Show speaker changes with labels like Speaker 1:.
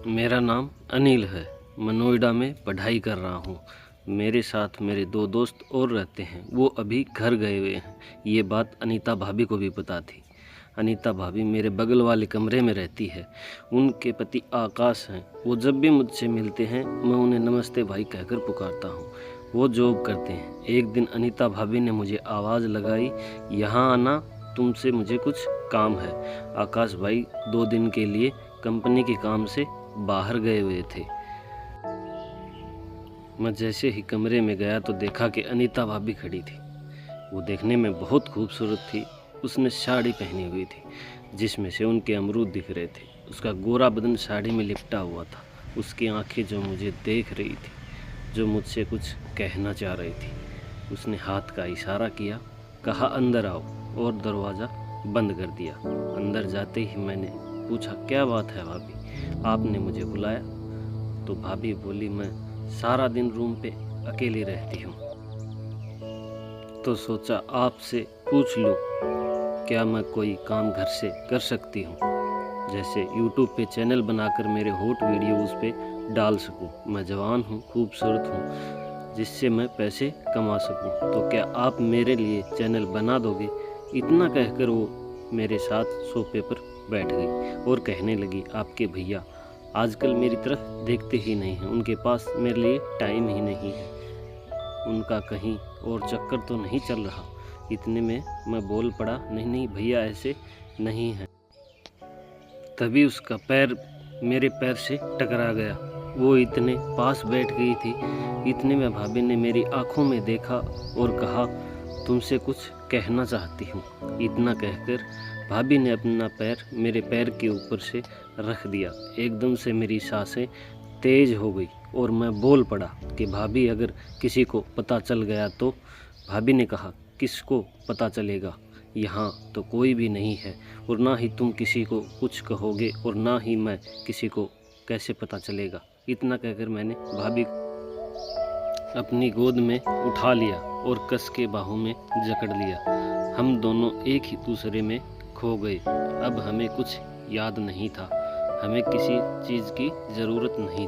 Speaker 1: मेरा नाम अनिल है। मैं नोएडा में पढ़ाई कर रहा हूँ। मेरे साथ मेरे दो दोस्त और रहते हैं, वो अभी घर गए हुए हैं। ये बात अनीता भाभी को भी पता थी। अनीता भाभी मेरे बगल वाले कमरे में रहती है। उनके पति आकाश हैं। वो जब भी मुझसे मिलते हैं मैं उन्हें नमस्ते भाई कहकर पुकारता हूँ। वो जॉब करते हैं। एक दिन अनीता भाभी ने मुझे आवाज़ लगाई, यहाँ आना, तुमसे मुझे कुछ काम है। आकाश भाई 2 दिन के लिए कंपनी के काम से बाहर गए हुए थे। मैं जैसे ही कमरे में गया तो देखा कि अनीता भाभी खड़ी थी। वो देखने में बहुत खूबसूरत थी। उसने साड़ी पहनी हुई थी जिसमें से उनके अमरूद दिख रहे थे। उसका गोरा बदन साड़ी में लिपटा हुआ था। उसकी आंखें जो मुझे देख रही थी, जो मुझसे कुछ कहना चाह रही थी। उसने हाथ का इशारा किया, कहा अंदर आओ, और दरवाज़ा बंद कर दिया। अंदर जाते ही मैंने पूछा, क्या बात है भाभी, आपने मुझे बुलाया? तो भाभी बोली, मैं सारा दिन रूम पे अकेली रहती हूँ, तो सोचा आपसे पूछ लूँ, क्या मैं कोई काम घर से कर सकती हूँ, जैसे यूट्यूब पे चैनल बनाकर मेरे हॉट वीडियो उस पर डाल सकूँ। मैं जवान हूँ, खूबसूरत हूँ, जिससे मैं पैसे कमा सकूँ, तो क्या आप मेरे लिए चैनल बना दोगे? इतना कहकर वो मेरे साथ सोफे पर बैठ गई और कहने लगी, आपके भैया आजकल मेरी तरफ देखते ही नहीं हैं, उनके पास मेरे लिए टाइम ही नहीं है, उनका कहीं और चक्कर तो नहीं चल रहा। इतने में मैं बोल पड़ा, नहीं नहीं भैया, ऐसे नहीं है। तभी उसका पैर मेरे पैर से टकरा गया। वो इतने पास बैठ गई थी। इतने में भाभी ने मेरी आंखों में देखा और कहा, तुमसे कुछ कहना चाहती हूँ। इतना कहकर भाभी ने अपना पैर मेरे पैर के ऊपर से रख दिया। एकदम से मेरी सांसें तेज हो गई और मैं बोल पड़ा कि भाभी, अगर किसी को पता चल गया तो? भाभी ने कहा, किसको पता चलेगा, यहाँ तो कोई भी नहीं है, और ना ही तुम किसी को कुछ कहोगे और ना ही मैं किसी को कैसे पता चलेगा। इतना कहकर मैंने भाभी अपनी गोद में उठा लिया और कस के बाहों में जकड़ लिया। हम दोनों एक ही दूसरे में खो गए। अब हमें कुछ याद नहीं था, हमें किसी चीज़ की ज़रूरत नहीं थी।